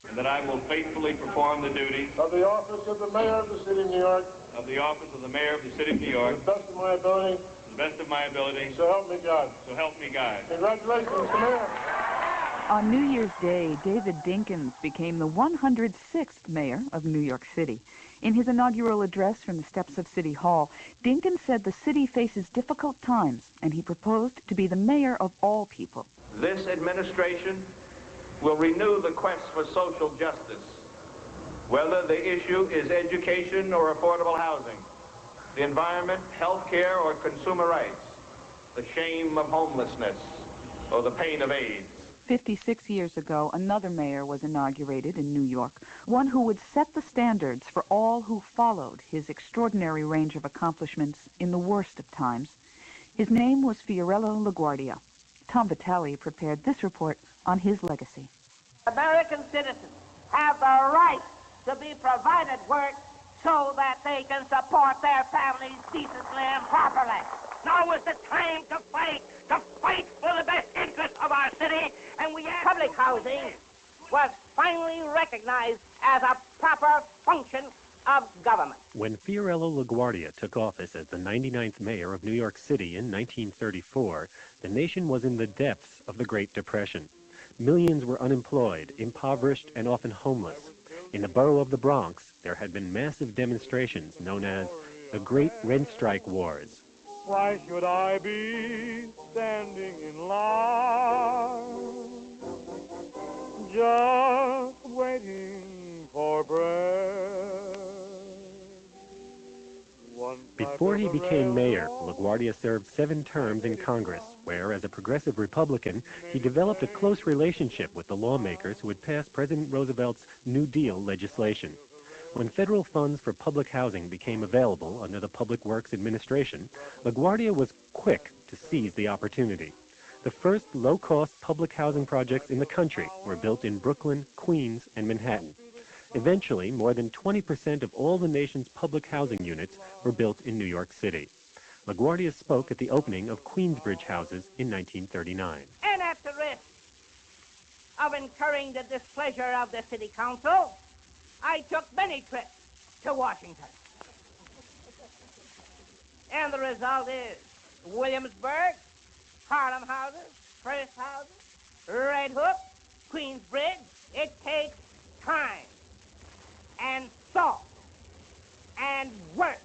and that I will faithfully perform the duties of the office of the Mayor of the City of New York of the office of the Mayor of the City of New York to the best of my ability. to the best of my ability. So help me God. So help me God. Congratulations, Mr. Mayor. On New Year's Day, David Dinkins became the 106th mayor of New York City. In his inaugural address from the steps of City Hall, Dinkins said the city faces difficult times, and he proposed to be the mayor of all people. This administration will renew the quest for social justice, whether the issue is education or affordable housing, the environment, health care, or consumer rights, the shame of homelessness, or the pain of AIDS. 56 years ago, another mayor was inaugurated in New York, one who would set the standards for all who followed his extraordinary range of accomplishments in the worst of times. His name was FIORELLO LaGuardia. Tom Vitale prepared this report on his legacy. American citizens have the right to be provided work so that they can support their families decently and properly. Now is the time to fight for the best interest of our city, and we have public housing was finally recognized as a proper function of government. When FIORELLO LaGuardia took office as the 99th mayor of New York City in 1934, the nation was in the depths of the Great Depression. Millions were unemployed, impoverished, and often homeless. In the borough of the Bronx, there had been massive demonstrations known as the Great Rent Strike Wars. Why should I be standing in line, just waiting for bread? Before he became mayor, LaGuardia served 7 terms in Congress, where, as a progressive Republican, he developed a close relationship with the lawmakers who had passed President Roosevelt's New Deal legislation. When federal funds for public housing became available under the Public Works Administration, LaGuardia was quick to seize the opportunity. The first low-cost public housing projects in the country were built in Brooklyn, Queens, and Manhattan. Eventually, more than 20% of all the nation's public housing units were built in New York City. LaGuardia spoke at the opening of Queensbridge houses in 1939. And at the risk of incurring the displeasure of the City Council, I took many trips to Washington. And the result is Williamsburg, Harlem houses, First houses, Red Hook, Queensbridge. It takes time and thought and work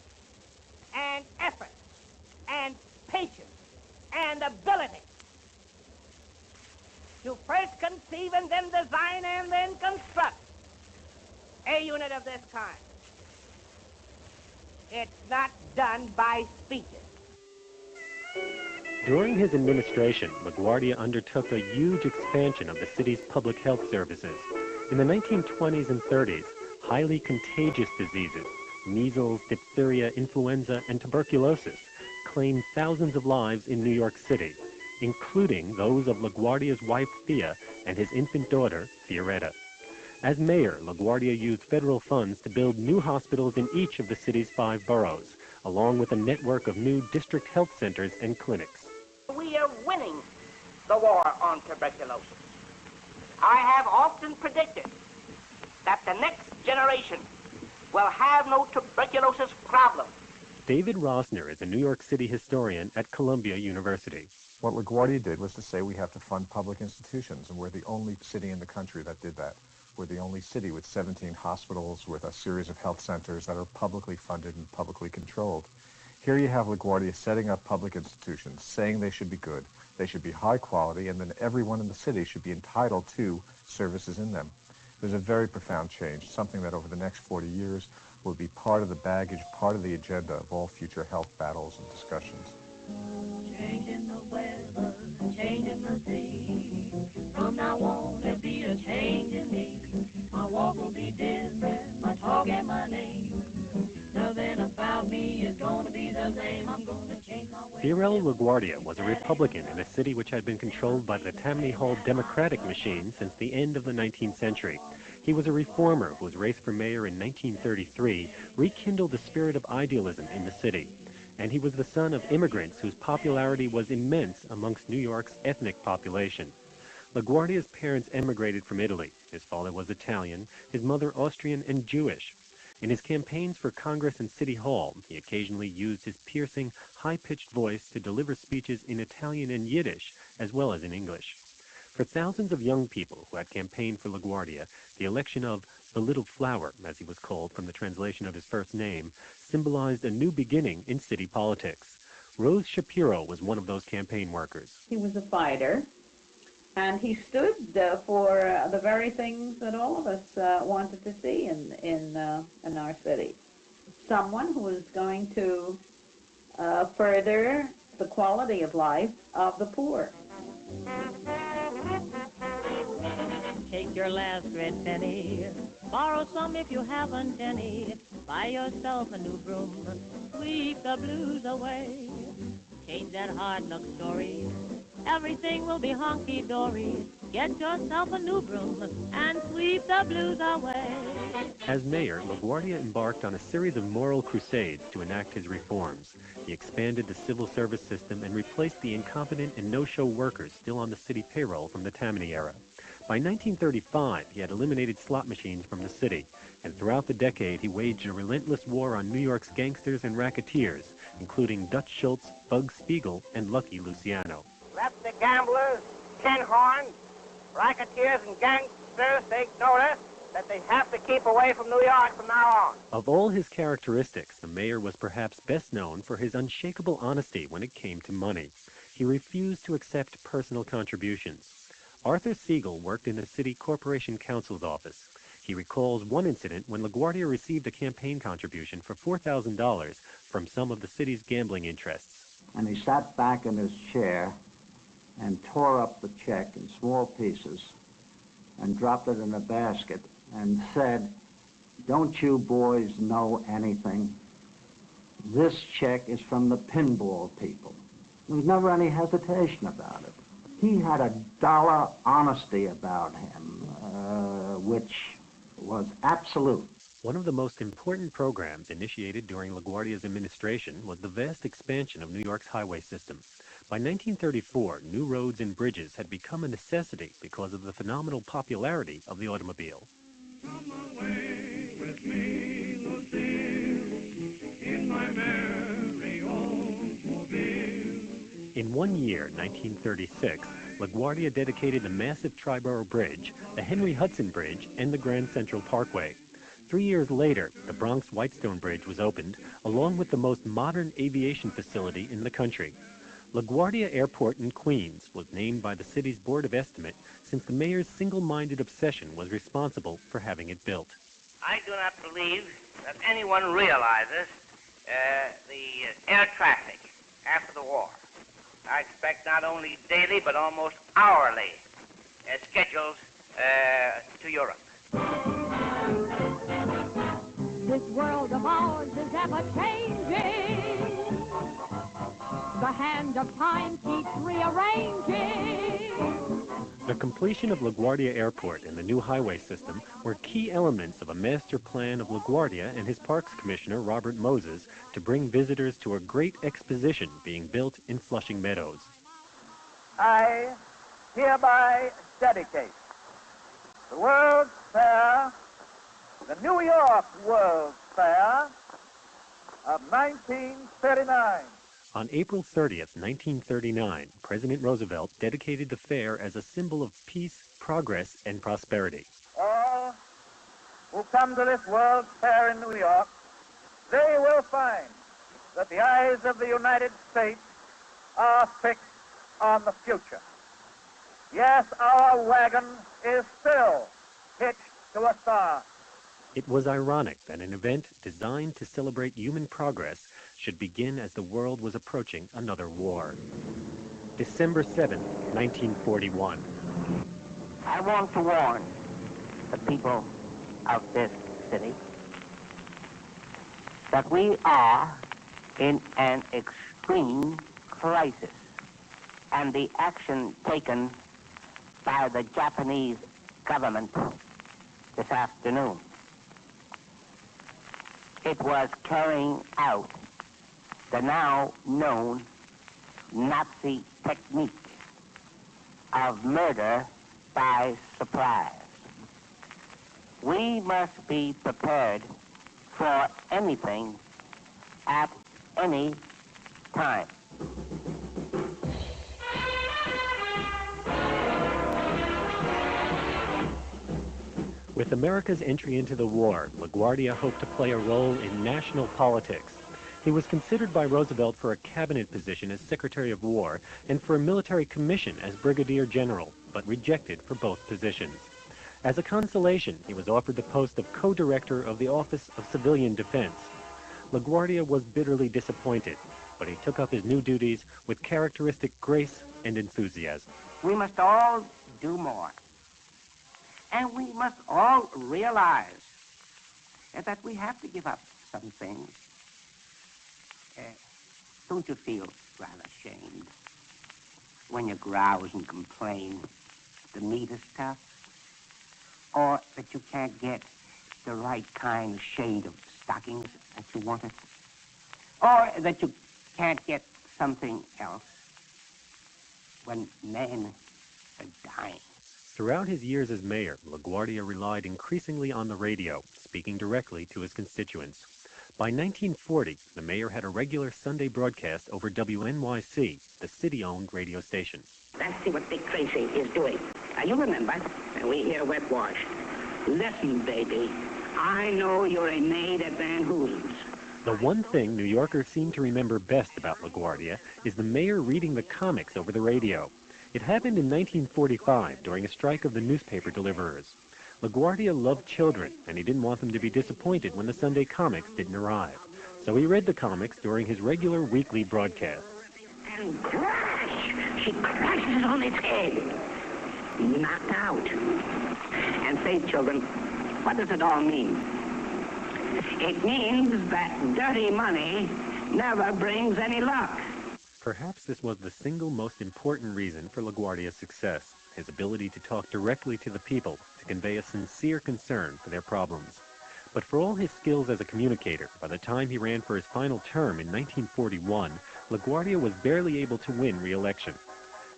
and effort and patience and ability to first conceive and then design and then construct a unit of this kind. It's not done by speeches. During his administration, LaGuardia undertook a huge expansion of the city's public health services. In the 1920s and 30s, highly contagious diseases, measles, diphtheria, influenza, and tuberculosis, claimed thousands of lives in New York City, including those of LaGuardia's wife, Thea, and his infant daughter, Fioretta. As mayor, LaGuardia used federal funds to build new hospitals in each of the city's 5 boroughs, along with a network of new district health centers and clinics. We are winning the war on tuberculosis. I have often predicted that the next generation will have no tuberculosis problem. David Rosner is a New York City historian at Columbia University. What LaGuardia did was to say we have to fund public institutions, and we're the only city in the country that did that. We're the only city with 17 hospitals, with a series of health centers that are publicly funded and publicly controlled. Here you have LaGuardia setting up public institutions, saying they should be good, they should be high quality, and then everyone in the city should be entitled to services in them. There's a very profound change, something that over the next 40 years will be part of the baggage, part of the agenda of all future health battles and discussions. Changing the weather, changing the sea. From now on, there'll be a change in me. My walk will be different, my talk and my name. Nothing about me is going to be the same. I'm going to change my way. FIORELLO LaGuardia was a Republican in a city which had been controlled by the Tammany Hall Democratic machine since the end of the 19th century. He was a reformer whose race for mayor in 1933 rekindled the spirit of idealism in the city. And he was the son of immigrants whose popularity was immense amongst New York's ethnic population. LaGuardia's parents emigrated from Italy, His father was Italian, his mother Austrian and Jewish. In his campaigns for Congress and City Hall, he occasionally used his piercing, high-pitched voice to deliver speeches in Italian and Yiddish, as well as in English. For thousands of young people who had campaigned for LaGuardia, the election of the Little Flower, as he was called from the translation of his first name, symbolized a new beginning in city politics. Rose Shapiro was one of those campaign workers. He was a fighter, and he stood for the very things that all of us wanted to see in our city. Someone who was going to further the quality of life of the poor. Take your last red penny, borrow some if you haven't any, buy yourself a new broom, sweep the blues away, change that hard luck story, everything will be honky-dory, get yourself a new broom and sweep the blues away. As mayor, LaGuardia embarked on a series of moral crusades to enact his reforms. He expanded the civil service system and replaced the incompetent and no-show workers still on the city payroll from the Tammany era. By 1935, he had eliminated slot machines from the city, and throughout the decade, he waged a relentless war on New York's gangsters and racketeers, including Dutch Schultz, Bug Spiegel, and Lucky Luciano. Let the gamblers, tin horns, racketeers, and gangsters take notice that they have to keep away from New York from now on. Of all his characteristics, the mayor was perhaps best known for his unshakable honesty when it came to money. He refused to accept personal contributions. Arthur Siegel worked in the city corporation counsel's office. He recalls one incident when LaGuardia received a campaign contribution for $4,000 from some of the city's gambling interests. And he sat back in his chair and tore up the check in small pieces and dropped it in a basket and said, "Don't you boys know anything? This check is from the pinball people." There was never any hesitation about it. He had a dollar honesty about him, which was absolute. One of the most important programs initiated during LaGuardia's administration was the vast expansion of New York's highway system. By 1934, new roads and bridges had become a necessity because of the phenomenal popularity of the automobile. Come away with me, Lucille, in my merry automobile. In one year, 1936, LaGuardia dedicated the massive Triborough Bridge, the Henry Hudson Bridge, and the Grand Central Parkway. 3 years later, the Bronx Whitestone Bridge was opened, along with the most modern aviation facility in the country. LaGuardia Airport in Queens was named by the city's Board of Estimate since the mayor's single-minded obsession was responsible for having it built. I do not believe that anyone realizes the air traffic after the war. I expect not only daily but almost hourly schedules to Europe. This world of ours is ever changing. The hand of time keeps rearranging. The completion of LaGuardia Airport and the new highway system were key elements of a master plan of LaGuardia and his Parks Commissioner, Robert Moses, to bring visitors to a great exposition being built in Flushing Meadows. I hereby dedicate the World's Fair, the New York World's Fair of 1939. On April 30th, 1939, President Roosevelt dedicated the fair as a symbol of peace, progress, and prosperity. All who come to this World's Fair in New York, they will find that the eyes of the United States are fixed on the future. Yes, our wagon is still hitched to a star. It was ironic that an event designed to celebrate human progress should begin as the world was approaching another war. December 7, 1941. I want to warn the people of this city that we are in an extreme crisis, and the action taken by the Japanese government this afternoon, it was carrying out the now known Nazi technique of murder by surprise. We must be prepared for anything at any time. With America's entry into the war, LaGuardia hoped to play a role in national politics. He was considered by Roosevelt for a cabinet position as Secretary of War and for a military commission as Brigadier General, but rejected for both positions. As a consolation, he was offered the post of co-director of the Office of Civilian Defense. LaGuardia was bitterly disappointed, but he took up his new duties with characteristic grace and enthusiasm. We must all do more. And we must all realize that we have to give up some things. Don't you feel rather ashamed when you grouse and complain the meat is tough? Or that you can't get the right kind of shade of stockings that you wanted? Or that you can't get something else when men are dying? Throughout his years as mayor, LaGuardia relied increasingly on the radio, speaking directly to his constituents. By 1940, the mayor had a regular Sunday broadcast over WNYC, the city-owned radio station. Let's see what Dick Tracy is doing. You remember, we hear Wetwash. Listen, baby, I know you're a maid at Van Hoosen's. The one thing New Yorkers seem to remember best about LaGuardia is the mayor reading the comics over the radio. It happened in 1945 during a strike of the newspaper deliverers. LaGuardia loved children, and he didn't want them to be disappointed when the Sunday comics didn't arrive. So he read the comics during his regular weekly broadcasts. And crash! She crashes it on its head. Knocked out. And say, children, what does it all mean? It means that dirty money never brings any luck. Perhaps this was the single most important reason for LaGuardia's success, his ability to talk directly to the people, to convey a sincere concern for their problems. But for all his skills as a communicator, by the time he ran for his final term in 1941, LaGuardia was barely able to win re-election.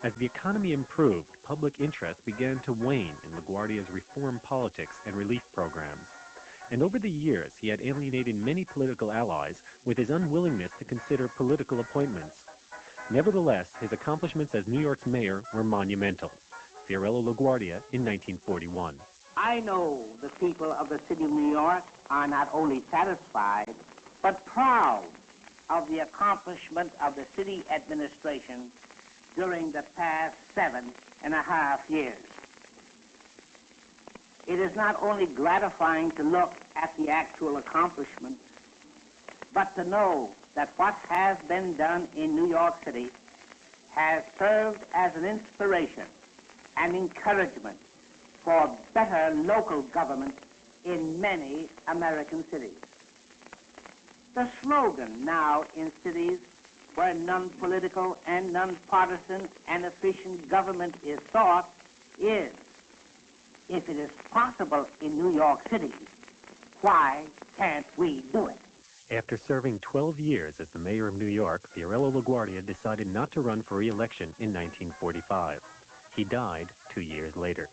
As the economy improved, public interest began to wane in LaGuardia's reform politics and relief programs. And over the years, he had alienated many political allies with his unwillingness to consider political appointments. Nevertheless, his accomplishments as New York's mayor were monumental. FIORELLO LaGuardia in 1941. I know the people of the city of New York are not only satisfied, but proud of the accomplishment of the city administration during the past 7.5 years. It is not only gratifying to look at the actual accomplishments, but to know that what has been done in New York City has served as an inspiration and encouragement for better local government in many American cities. The slogan now in cities where non-political and non-partisan and efficient government is sought is, if it is possible in New York City, why can't we do it? After serving 12 years as the mayor of New York, FIORELLO LaGuardia decided not to run for re-election in 1945. He died 2 years later.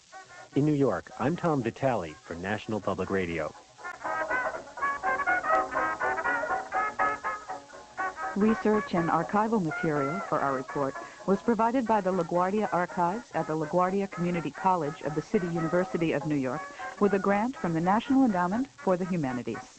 In New York, I'm Tom Vitale for National Public Radio. Research and archival material for our report was provided by the LaGuardia Archives at the LaGuardia Community College of the City University of New York with a grant from the National Endowment for the Humanities.